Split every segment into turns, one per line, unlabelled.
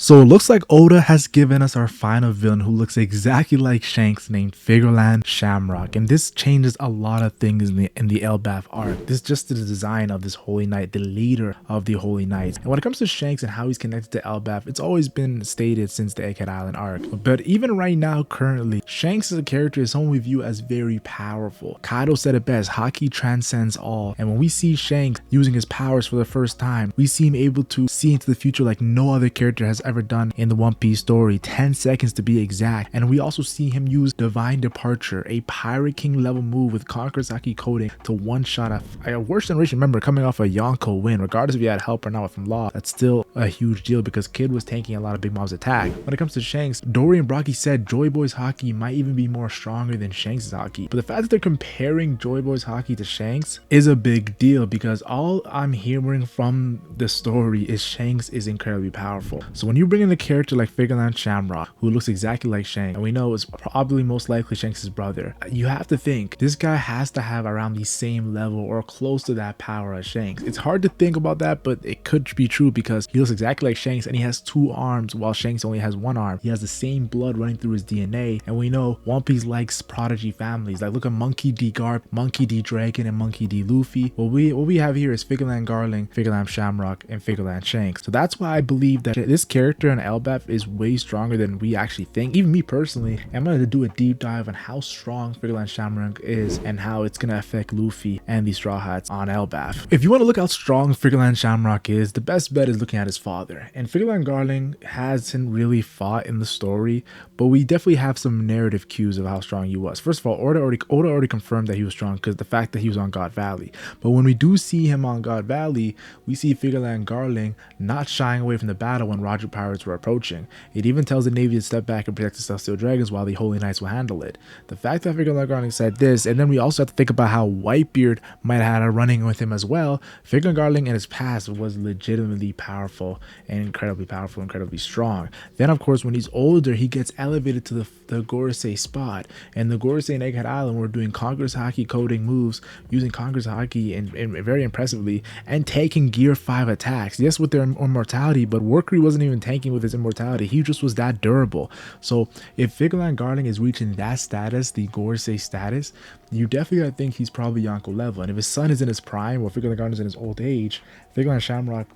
So it looks like Oda has given us our final villain who looks exactly like Shanks, named Figarland Shamrock. And this changes a lot of things in the Elbaf arc. This is just the design of this Holy Knight, the leader of the Holy Knights. And when it comes to Shanks and how he's connected to Elbaf, it's always been stated since the Egghead Island arc. But even right now, currently, Shanks as a character is someone we view as very powerful. Kaido said it best, haki transcends all. And when we see Shanks using his powers for the first time, we see him able to see into the future like no other character has ever done in the One Piece story, 10 seconds to be exact. And we also see him use Divine Departure, a Pirate King level move with Conqueror's Haki coding to one-shot a worst generation member coming off a Yonko win. Regardless if he had help or not from Law, that's still a huge deal because Kid was tanking a lot of Big Mom's attack. When it comes to Shanks, Dory and Brocky said Joy Boy's Haki might even be more stronger than Shanks' Haki. But the fact that they're comparing Joy Boy's Haki to Shanks is a big deal because all I'm hearing from the story is Shanks is incredibly powerful. So when you bring in a character like Figarland Shamrock, who looks exactly like Shanks, and we know is probably most likely Shanks' brother, you have to think this guy has to have around the same level or close to that power as Shanks. It's hard to think about that, but it could be true because he looks exactly like Shanks and he has 2 arms while Shanks only has 1 arm. He has the same blood running through his DNA, and we know One Piece likes prodigy families. Like look at Monkey D. Garp, Monkey D. Dragon, and Monkey D. Luffy. What we have here is Figarland Garling, Figarland Shamrock, and Figarland Shanks. So that's why I believe that this character in Elbaf is way stronger than we actually think. Even me personally, I'm going to do a deep dive on how strong Figarland Shamrock is and how it's going to affect Luffy and the Straw Hats on Elbaf. If you want to look how strong Figarland Shamrock is, the best bet is looking at his father. And Figarland Garling hasn't really fought in the story, but we definitely have some narrative cues of how strong he was. First of all, Oda already confirmed that he was strong because the fact that he was on God Valley. But when we do see him on God Valley, we see Figarland Garling not shying away from the battle when Roger Pirates were approaching. It even tells the Navy to step back and protect the Celestial Dragons while the Holy Knights will handle it. The fact that Figarland Garling said this, and then we also have to think about how Whitebeard might have had a running with him as well. Figarland Garling in his past was legitimately powerful and incredibly strong. Then of course when he's older, he gets elevated to the Gorosei spot, and the Gorosei and Egghead Island were doing Conqueror's Haki coding moves, using Conqueror's Haki and very impressively, and taking Gear 5 attacks. Yes, with their immortality, but Workery wasn't even tanking with his immortality. He just was that durable. So if Figarland Garling is reaching that status, the Gorosei status, you definitely gotta think he's probably Yonko level. And if his son is in his prime or Figarland Garling is in his old age, Figarland Shamrock,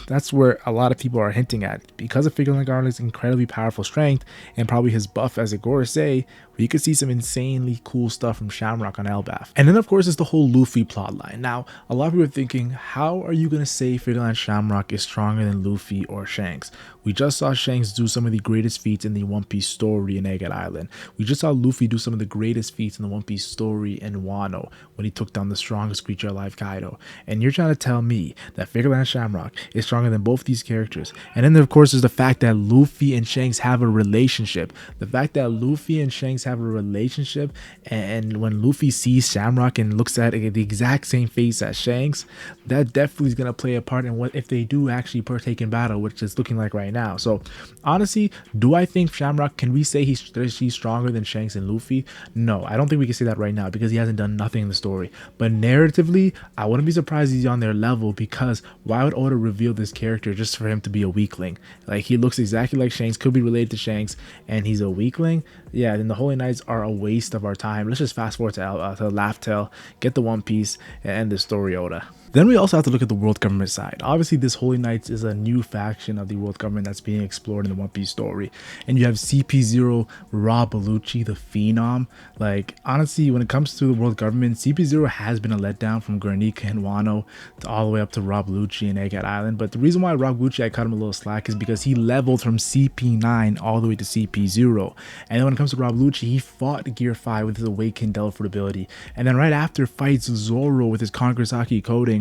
that's where a lot of people are hinting at. Because of Figarland Garling's incredibly powerful strength and probably his buff as a Gorosei, we could see some insanely cool stuff from Shamrock on Elbaf. And then of course is the whole Luffy plotline. Now, a lot of people are thinking, how are you going to say Figarland Shamrock is stronger than Luffy or Shanks? We just saw Shanks do some of the greatest feats in the One Piece story in Egghead Island. We just saw Luffy do some of the greatest feats in the One Piece story in Wano when he took down the strongest creature alive, Kaido. And you're trying to tell me that Figarland Shamrock is stronger than both these characters. And then of course is the fact that Luffy and Shanks have a relationship. The fact that Luffy and Shanks have a relationship, and when Luffy sees Shamrock and looks at the exact same face as Shanks, that definitely is going to play a part in what if they do actually partake in battle, which is looking like right now. So honestly, do I think Shamrock, can we say he's stronger than Shanks and Luffy? No, I don't think we can say that right now because he hasn't done nothing in the story. But narratively, I wouldn't be surprised he's on their level, because why would Oda reveal this character just for him to be a weakling? Like, he looks exactly like Shanks, could be related to Shanks, and he's a weakling? Yeah, then the Holy Knights are a waste of our time. Let's just fast forward to Laugh Tale, get the One Piece, and end the story, Oda. Then we also have to look at the world government side. Obviously, this Holy Knights is a new faction of the world government that's being explored in the One Piece story. And you have CP0 Rob Bellucci, the Phenom. Like, honestly, when it comes to the world government, CP0 has been a letdown from Guernica and Wano to all the way up to Rob Bellucci and Egghead Island. But the reason why Rob Bellucci, I cut him a little slack, is because he leveled from CP9 all the way to CP0. And then when it comes to Rob Bellucci, he fought Gear 5 with his Awakened Delphoid ability. And then right after fights Zoro with his Conqueror's Haki coding,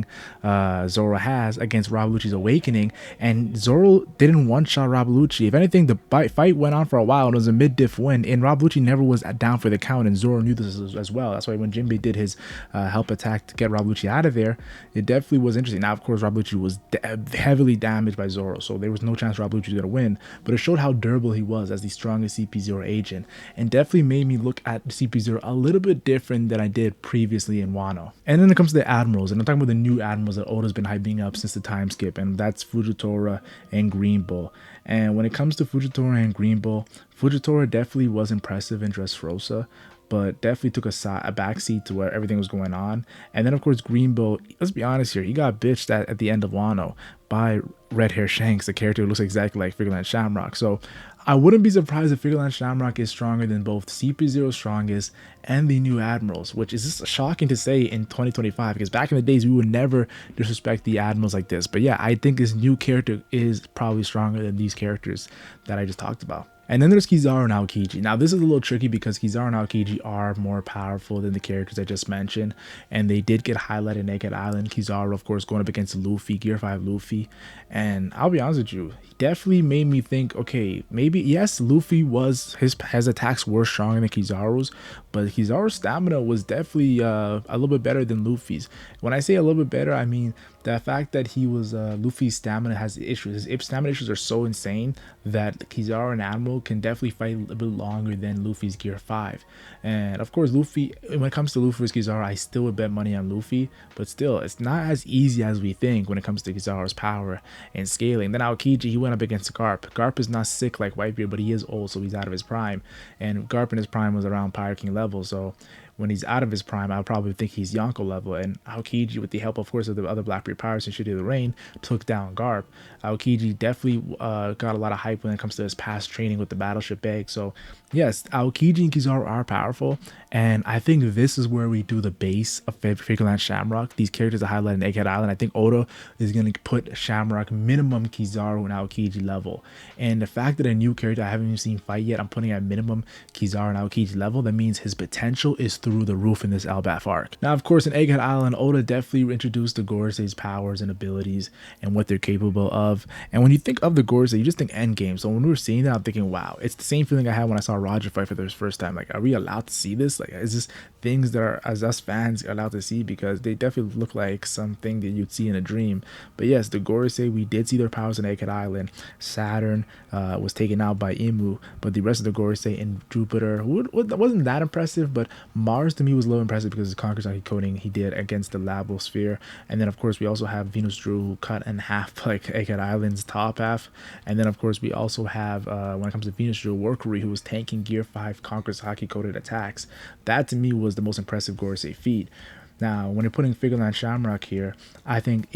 Zoro has against Rob Bellucci's Awakening, and Zoro didn't one-shot Rob Bellucci. If anything, the fight went on for a while and it was a mid-diff win, and Rob Bellucci never was down for the count, and Zoro knew this as well. That's why when Jinbei did his help attack to get Rob Bellucci out of there, it definitely was interesting. Now, of course, Rob Bellucci was heavily damaged by Zoro, so there was no chance Rob Bellucci was going to win, but it showed how durable he was as the strongest CP0 agent, and definitely made me look at CP0 a little bit different than I did previously in Wano. And then it comes to the admirals, and I'm talking about the new admirals that Oda's been hyping up since the time skip, and that's Fujitora and Green Bull. And when it comes to Fujitora and Green Bull, Fujitora definitely was impressive in Dressrosa, but definitely took a backseat to where everything was going on. And then, of course, Green Bull, let's be honest here, he got bitched at the end of Wano by Red Hair Shanks, the character who looks exactly like Figarland Shamrock. So I wouldn't be surprised if Figarland Shamrock is stronger than both CP0's strongest and the new admirals, which is just shocking to say in 2025, because back in the days we would never disrespect the admirals like this. But yeah, I think this new character is probably stronger than these characters that I just talked about. And then there's Kizaru and Aokiji. Now this is a little tricky because Kizaru and Aokiji are more powerful than the characters I just mentioned, and they did get highlighted in Naked Island. Kizaru, of course, going up against Luffy, Gear 5 Luffy, and I'll be honest with you, he definitely made me think, okay, maybe yes, Luffy was his attacks were stronger than Kizaru's, but Kizaru's stamina was definitely a little bit better than Luffy's. When I say a little bit better, I mean the fact that he was Luffy's stamina has issues. His stamina issues are so insane that Kizaru and Admiral can definitely fight a bit longer than Luffy's Gear 5. And of course, Luffy, when it comes to Luffy versus Kizaru, I still would bet money on Luffy, but still, it's not as easy as we think when it comes to Kizaru's power and scaling. Then Aokiji, he went up against Garp. Garp is not sick like Whitebeard, but he is old, so he's out of his prime. And Garp in his prime was around Pirate King level, so when he's out of his prime, I'll probably think he's Yonko level. And Aokiji, with the help, of course, of the other Blackbeard pirates and Shitty of the Rain, took down Garp. Aokiji definitely got a lot of hype when it comes to his past training with the Battleship Egg. So yes, Aokiji and Kizaru are powerful, and I think this is where we do the base of Figarland Shamrock. These characters are highlighted in Egghead Island. I think Oda is going to put Shamrock minimum Kizaru and Aokiji level. And the fact that a new character I haven't even seen fight yet, I'm putting at minimum Kizaru and Aokiji level, that means his potential is through the roof in this Elbaf arc. Now, of course, in Egghead Island, Oda definitely introduced the Gorsei's powers and abilities and what they're capable of. And when you think of the Gorsei, you just think endgame. So when we were seeing that, I'm thinking, wow, it's the same feeling I had when I saw Roger fight for the first time. Like, are we allowed to see this? Like, is this things that are, as us fans, allowed to see? Because they definitely look like something that you'd see in a dream. But yes, the Gorsei, we did see their powers in Egghead Island. Saturn was taken out by Imu, but the rest of the Gorsei in Jupiter wasn't that impressive. But Mars to me was a little impressive because of the Conqueror's coding he did against the Labo Sphere. And then of course we also have Venus Drew, who cut in half like Egghead Island's top half. And then of course we also have when it comes to Venus Drew, Workery, who was tanking Gear 5 Conqueror's Haki coded attacks. That to me was the most impressive Gorsei feat. Now, when you're putting Figarland Shamrock here, I think,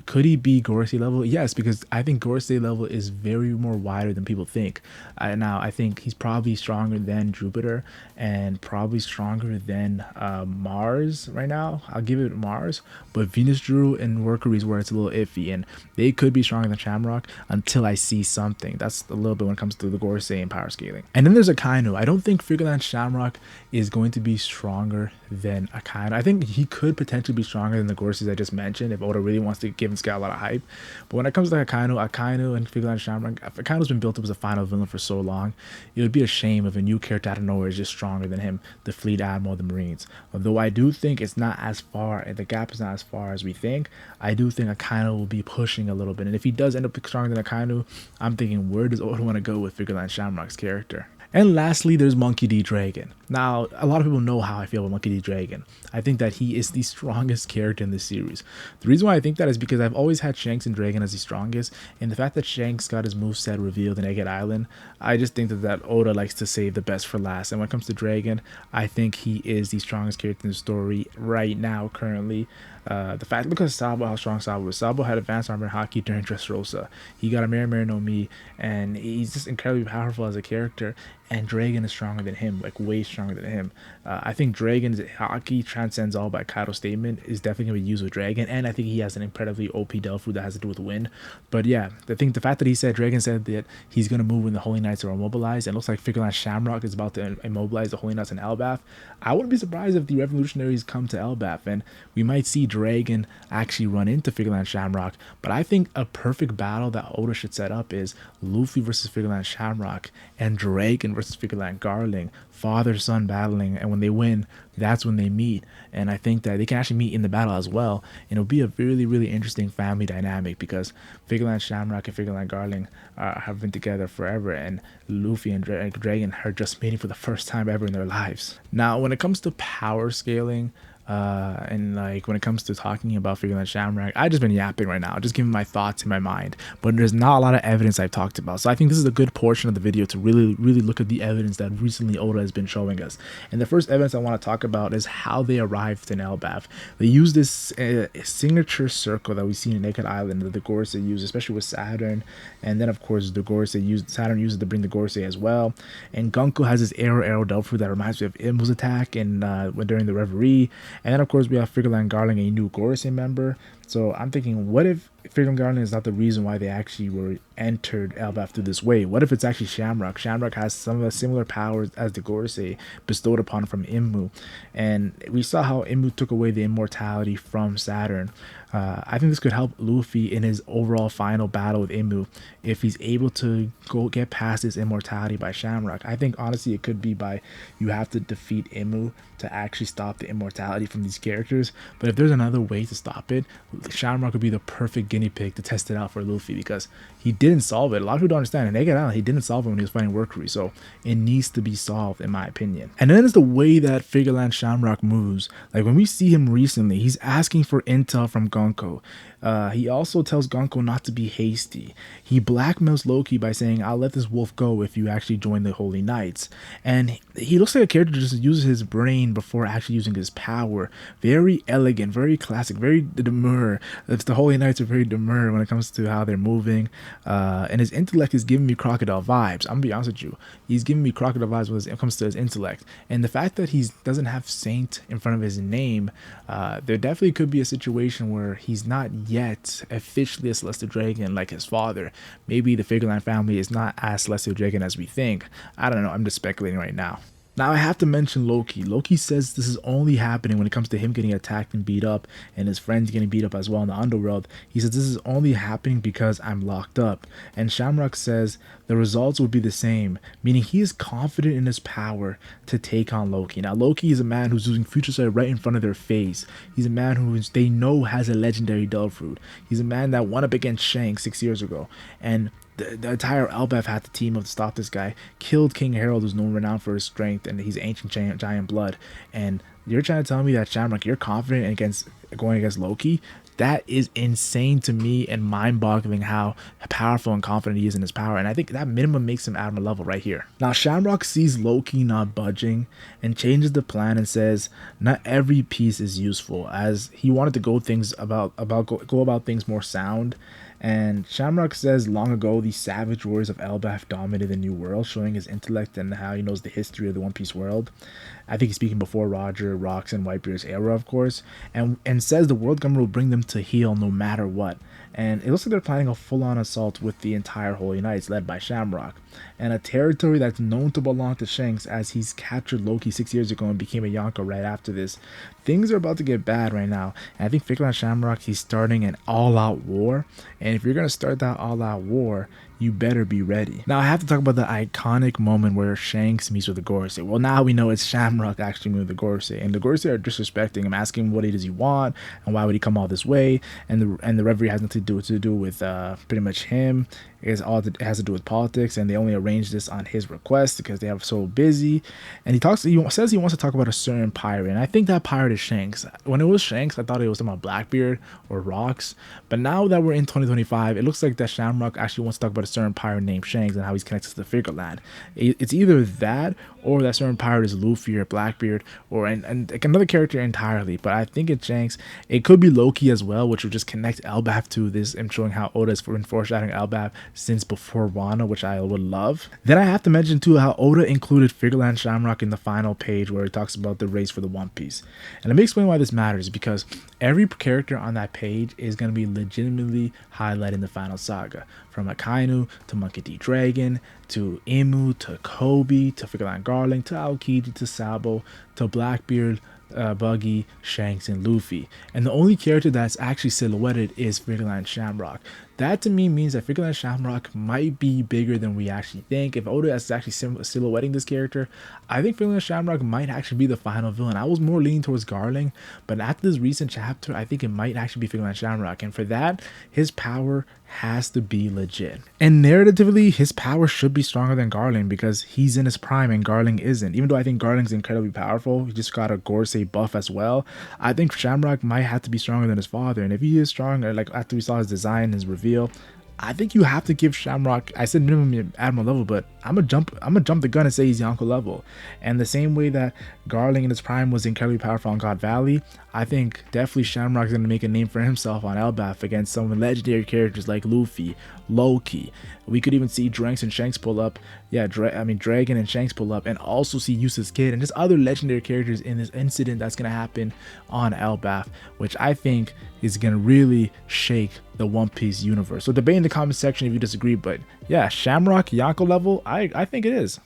could he be Gorsei level? Yes, because I think Gorsei level is very more wider than people think. Now, I think he's probably stronger than Jupiter and probably stronger than Mars right now. I'll give it Mars, but Venus Drew and Workery is where it's a little iffy, and they could be stronger than Shamrock until I see something. That's a little bit when it comes to the Gorsei and power scaling. And then there's Akainu. I don't think Figarland Shamrock is going to be stronger than Akainu. I think he could potentially be stronger than the Gorseis I just mentioned if Oda really wants to give this guy a lot of hype. But when it comes to Akainu and Figarland Shamrock, Akainu's been built up as a final villain for so long. It would be a shame if a new character out of nowhere is just stronger than him, the Fleet Admiral of the Marines. Although I do think it's not as far, the gap is not as far as we think. I do think Akainu will be pushing a little bit. And if he does end up stronger than Akainu, I'm thinking, where does Oda want to go with Figarland Shamrock's character? And lastly, there's Monkey D. Dragon. Now, a lot of people know how I feel about Monkey D. Dragon. I think that he is the strongest character in this series. The reason why I think that is because I've always had Shanks and Dragon as the strongest, and the fact that Shanks got his moveset revealed in Egghead Island, I just think that Oda likes to save the best for last. And when it comes to Dragon, I think he is the strongest character in the story right now, currently. The fact, look at Sabo, how strong Sabo was. Sabo had advanced armor and Haki during Dressrosa. He got a Mary no Mi, and he's just incredibly powerful as a character. And Dragon is stronger than him, like way stronger than him. I think Dragon's Haki transcends all by Kaido's statement is definitely going to be used with Dragon, and I think he has an incredibly OP Delphu that has to do with wind. But yeah, the fact that Dragon said that he's going to move when the Holy Knights are immobilized, and it looks like Figarland Shamrock is about to immobilize the Holy Knights in Elbaf. I wouldn't be surprised if the revolutionaries come to Elbaf, and we might see Dragon actually run into Figarland Shamrock. But I think a perfect battle that Oda should set up is Luffy versus Figarland Shamrock and Dragon versus Figarland Garling, father-son battling, and when they win, that's when they meet. And I think that they can actually meet in the battle as well, and it'll be a really, really interesting family dynamic because Figarland Shamrock and Figarland Garling have been together forever, and Luffy and Dragon are just meeting for the first time ever in their lives. Now, when it comes to power scaling, And like when it comes to talking about Figarland Shamrock, I just been yapping right now, just giving my thoughts in my mind. But there's not a lot of evidence I've talked about, so I think this is a good portion of the video to really look at the evidence that recently Oda has been showing us. And the first evidence I want to talk about is how they arrived in Elbaf. They use this signature circle that we see in Naked Island that the Gorosei use, especially with Saturn, and then of course the Gorosei Saturn uses to bring the Gorosei as well. And Gunko has this arrow Delph that reminds me of Imbu's attack and during the Reverie. And then of course we have Figarland Garling, a new Gorosei member. So I'm thinking, what if Figarland Garling is not the reason why they actually were entered Elbaf through this way? What if it's actually Shamrock? Shamrock has some of the similar powers as the Gorosei bestowed upon from Imbu. And we saw how Imbu took away the immortality from Saturn. I think this could help Luffy in his overall final battle with Imbu if he's able to go get past his immortality by Shamrock. I think honestly it could be by you have to defeat Imbu to actually stop the immortality from these characters. But if there's another way to stop it, Shamrock would be the perfect guinea pig to test it out for Luffy, because he didn't solve it. A lot of people don't understand. In Naked Island, he didn't solve it when he was fighting Workery, so it needs to be solved in my opinion. And then it's the way that Figarland Shamrock moves. Like when we see him recently, he's asking for intel from Gunko. He also tells Gunko not to be hasty. He blackmails Loki by saying, I'll let this wolf go if you actually join the Holy Knights. And he looks like a character that just uses his brain before actually using his power. Very elegant, very classic, very demure. The Holy Knights are very demure when it comes to how they're moving. And his intellect is giving me Crocodile vibes. I'm gonna be honest with you. He's giving me Crocodile vibes when it comes to his intellect. And the fact that he doesn't have Saint in front of his name, there definitely could be a situation where he's not yet officially a Celestial Dragon like his father. Maybe the Figarland family is not as Celestial Dragon as we think. I don't know. I'm just speculating right now. Now I have to mention Loki. Loki says this is only happening when it comes to him getting attacked and beat up and his friends getting beat up as well in the underworld. He says this is only happening because I'm locked up. And Shamrock says the results would be the same, meaning he is confident in his power to take on Loki. Now Loki is a man who's using Future Sight right in front of their face. He's a man who they know has a legendary Delphood. He's a man that won up against Shanks 6 years ago. And the entire Elbaf had to team up to stop this guy, killed King Harold, who's known renowned for his strength and he's ancient giant blood. And you're trying to tell me that Shamrock, you're confident against going against Loki? That is insane to me and mind-boggling how powerful and confident he is in his power. And I think that minimum makes him admiral level right here. Now Shamrock sees Loki not budging and changes the plan and says not every piece is useful, as he wanted to go about things more sound. And Shamrock says long ago the savage warriors of Elbaf dominated the New World, showing his intellect and how he knows the history of the One Piece world. I think he's speaking before Roger, Rocks, and Whitebeard's era, of course, and says the world government will bring them to heel no matter what. And it looks like they're planning a full-on assault with the entire Holy Knights led by Shamrock, and a territory that's known to belong to Shanks, as he's captured Loki 6 years ago and became a Yonko right after this. Things are about to get bad right now, and I think Figarland Shamrock, he's starting an all-out war, and if you're going to start that all-out war, you better be ready. Now I have to talk about the iconic moment where Shanks meets with the Gorosei. Well, now we know it's Shamrock actually meeting with the Gorosei, and the Gorosei are disrespecting him, asking him what does he want and why would he come all this way. And the Reverie has nothing to do with pretty much him. It has to do with politics, and they only arranged this on his request because they are so busy. And he says he wants to talk about a certain pirate, and I think that pirate is Shanks. When it was Shanks, I thought it was talking about Blackbeard or Rocks, but now that we're in 2025, it looks like that Shamrock actually wants to talk about a certain pirate named Shanks and how he's connected to the Figarland. It's either that or that certain pirate is Luffy or Blackbeard or and like another character entirely, but I think it's Shanks. It could be Loki as well, which would just connect Elbaf to this and showing how Oda's been foreshadowing Elbaf since before Wano, which I would love. Then I have to mention too how Oda included Figarland Shamrock in the final page where he talks about the race for the One Piece. And let me explain why this matters, because every character on that page is going to be legitimately highlighted in the final saga, from Akainu to Monkey D. Dragon to Imu to Kobe to Figarland Garling to Aokiji to Sabo to Blackbeard, Buggy, Shanks, and Luffy. And the only character that's actually silhouetted is Figarland Shamrock. That to me means that Figarland Shamrock might be bigger than we actually think. If Oda is actually silhouetting this character, I think Figarland Shamrock might actually be the final villain. I was more leaning towards Garling, but after this recent chapter, I think it might actually be Figarland Shamrock. And for that, his power has to be legit. And narratively, his power should be stronger than Garling because he's in his prime and Garling isn't. Even though I think Garling's incredibly powerful, he just got a Gorsei buff as well. I think Shamrock might have to be stronger than his father. And if he is stronger, like after we saw his design, his reveal, I think you have to give Shamrock, I said minimum Admiral level, but I'm gonna jump the gun and say he's Yonko level. And the same way that Garling in his prime was incredibly powerful on God Valley, I think definitely Shamrock's gonna make a name for himself on Elbaf against some legendary characters like Luffy, Loki. We could even see Dranks and Shanks pull up. Yeah, Dragon and Shanks pull up, and also see Useless Kid and just other legendary characters in this incident that's gonna happen on Elbaf, which I think is gonna really shake the One Piece universe. So debate in the comment section if you disagree, but yeah, Shamrock Yonko level, I think it is.